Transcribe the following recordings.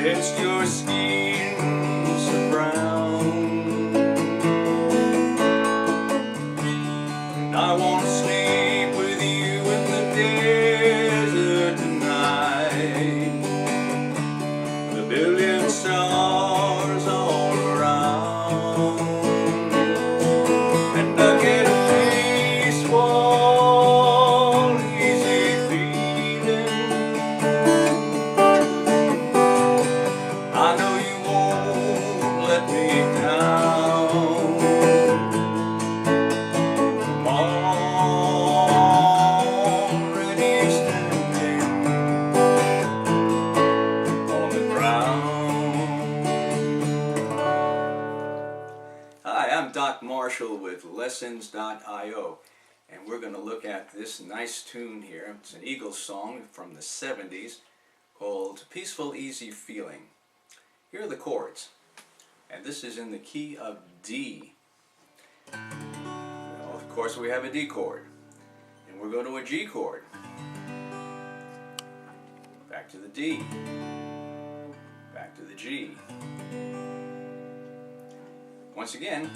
against your skin so brown. And I want to sleep with you in the desert tonight, with a billion stars all around. And I get at least one easy feeling. I know you won't let me down. I'm already standing on the ground. Hi, I'm Doc Marshall with Lessons.io, and we're going to look at this nice tune here. It's an Eagles song from the 70s called Peaceful Easy Feeling. Here are the chords, and this is in the key of D. Well, of course we have a D chord, and we're going to a G chord. Back to the D, back to the G. Once again,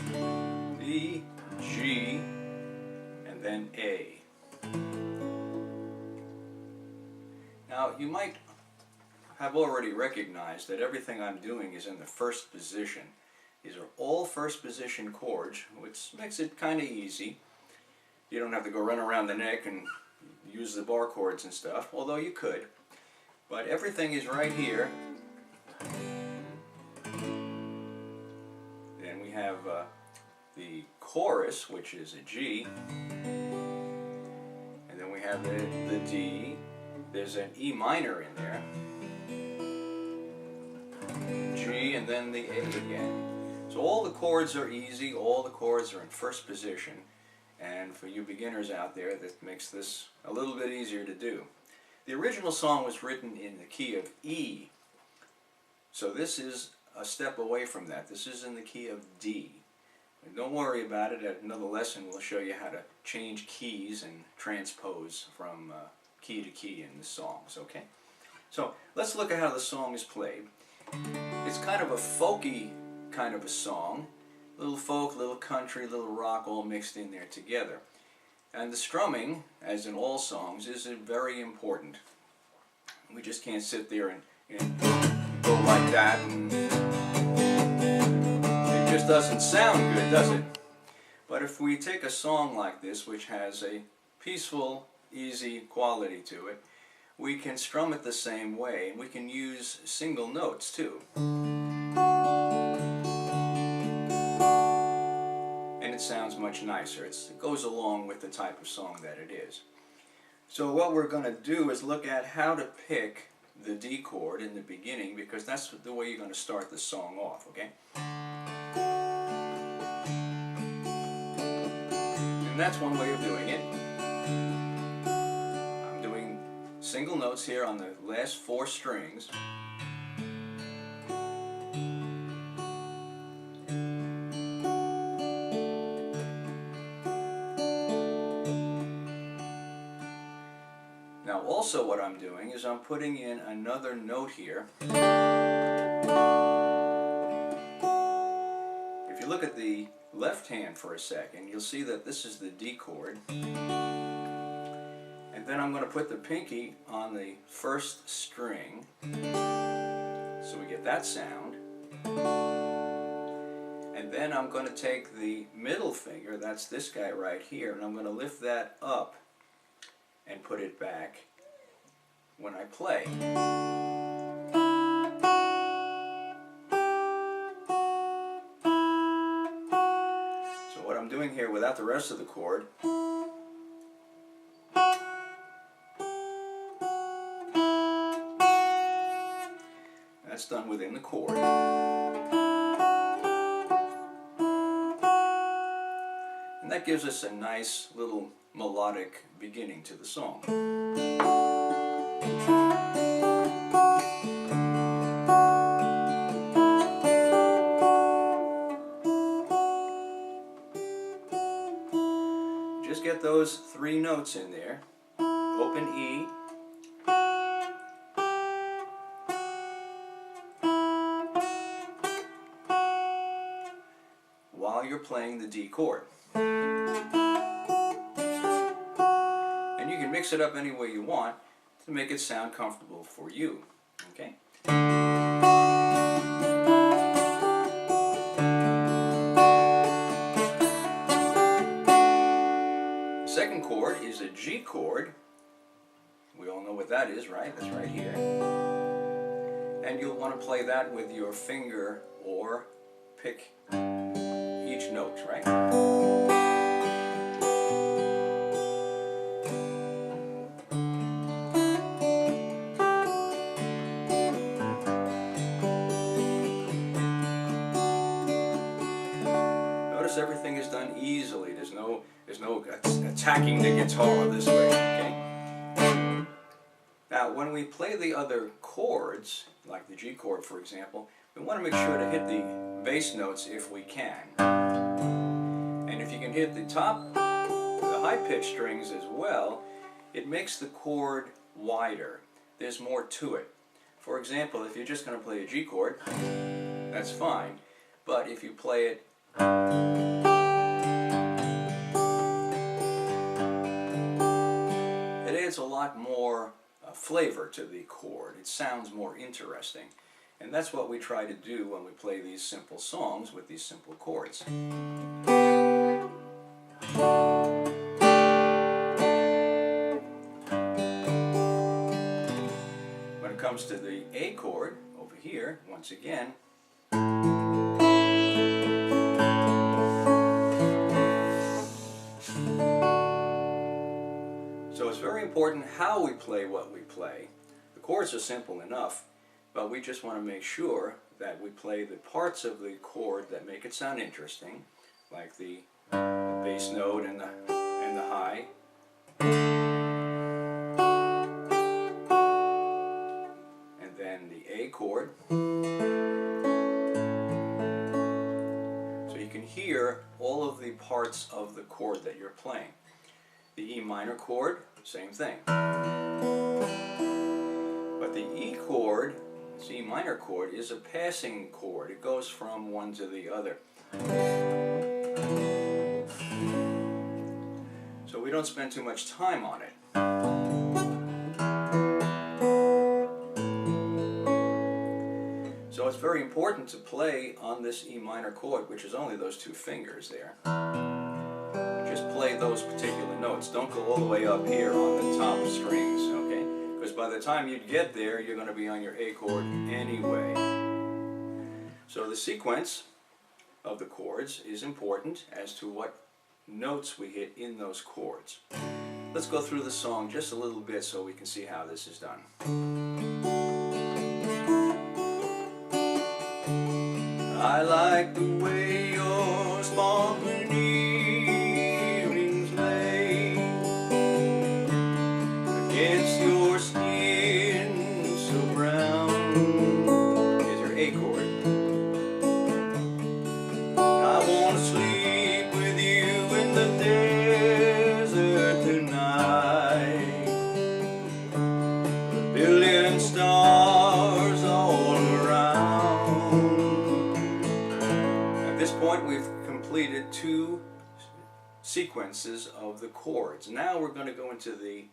D, G, and then A. Now you might have already recognized that everything I'm doing is in the first position. These are all first position chords, which makes it kind of easy. You don't have to go run around the neck and use the bar chords and stuff, although you could. But everything is right here. Then we have the chorus, which is a G. And then we have the D. There's an E minor in there. G, and then the A again. So all the chords are easy, all the chords are in first position, and for you beginners out there, that makes this a little bit easier to do. The original song was written in the key of E, so this is a step away from that. This is in the key of D. And don't worry about it. At another lesson we'll show you how to change keys and transpose from key to key in the songs, okay? So let's look at how the song is played. It's kind of a folky kind of a song. Little folk, little country, little rock all mixed in there together. And the strumming, as in all songs, is very important. We just can't sit there and go like that, and it just doesn't sound good, does it? But if we take a song like this, which has a peaceful, easy quality to it, we can strum it the same way, and we can use single notes too. And it sounds much nicer. It goes along with the type of song that it is. So what we're going to do is look at how to pick the D chord in the beginning, because that's the way you're going to start the song off, okay? And that's one way of doing it. Single notes here on the last 4 strings. Now also what I'm doing is I'm putting in another note here. If you look at the left hand for a second, you'll see that this is the D chord. And then I'm going to put the pinky on the first string, so we get that sound. And then I'm going to take the middle finger, that's this guy right here, and I'm going to lift that up and put it back when I play. So what I'm doing here without the rest of the chord, that's done within the chord. And that gives us a nice little melodic beginning to the song. Just get those 3 notes in there. Open E, while you're playing the D chord. And you can mix it up any way you want to make it sound comfortable for you. Okay? The second chord is a G chord. We all know what that is, right? That's right here. And you'll want to play that with your finger or pick each note, right? Notice everything is done easily. There's no attacking the guitar this way, okay? Now, when we play the other chords, like the G chord for example, we want to make sure to hit the bass notes if we can. And if you can hit the top, the high-pitched strings as well, it makes the chord wider. There's more to it. For example, if you're just going to play a G chord, that's fine. But if you play it adds a lot more flavor to the chord. It sounds more interesting. And that's what we try to do when we play these simple songs with these simple chords. When it comes to the A chord, over here, once again, so it's very important how we play what we play. The chords are simple enough, but we just want to make sure that we play the parts of the chord that make it sound interesting, like the bass note and the high. And then the A chord. So you can hear all of the parts of the chord that you're playing. The E minor chord, same thing. But the E chord, this E minor chord, is a passing chord. It goes from one to the other. So we don't spend too much time on it. So it's very important to play on this E minor chord, which is only those two fingers there. Just play those particular notes. Don't go all the way up here on the top strings, okay? Because by the time you get there, you're going to be on your A chord anyway. So the sequence of the chords is important as to what notes we hit in those chords. Let's go through the song just a little bit so we can see how this is done. I like the way your sparkling earrings lay against your skin so brown. Here's your A chord. I want to sleep with you in the desert tonight. A billion stars all around. At this point we've completed two sequences of the chords. Now we're going to go into the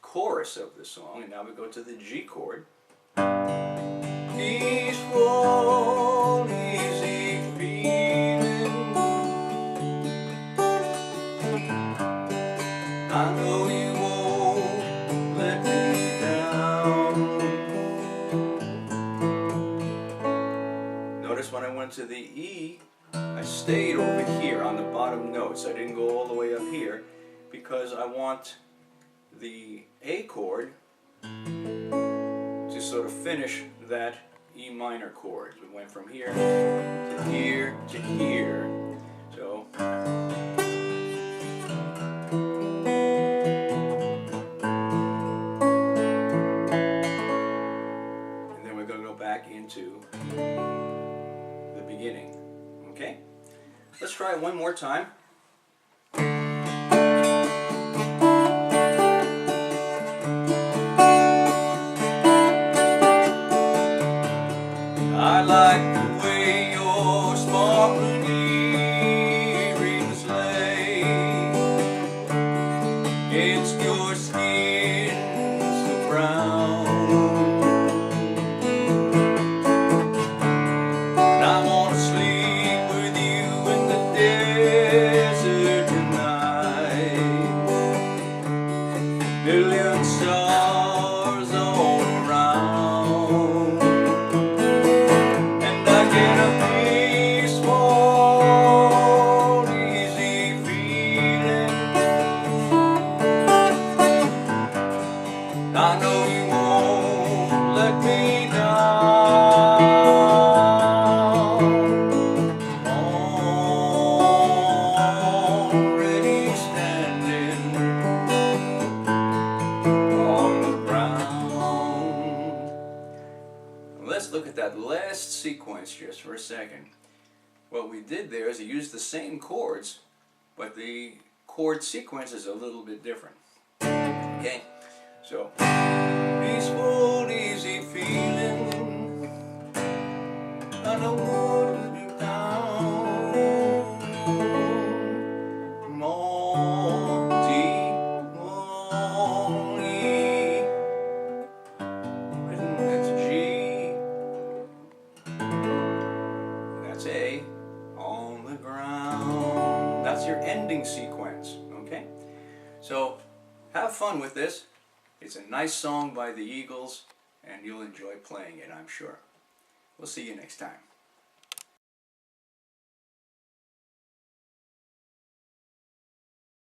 chorus of the song, and now we go to the G chord. Peaceful, easy feeling. I know you won't let me down. Notice when I went to the E, I stayed over here on the bottom notes. I didn't go all the way up here because I want the A chord to sort of finish that E minor chord. We went from here to here to here. So and then we're going to go back into the beginning. Okay? Let's try it one more time. I like the way your sparkling let's look at that last sequence just for a second. What we did there is we used the same chords, but the chord sequence is a little bit different. Okay, so peaceful, easy feeling, I don't want to be down, more deep, more E, that's G, that's A, on the ground. That's your ending sequence, okay? So have fun with this. It's a nice song by the Eagles, and you'll enjoy playing it, I'm sure. We'll see you next time.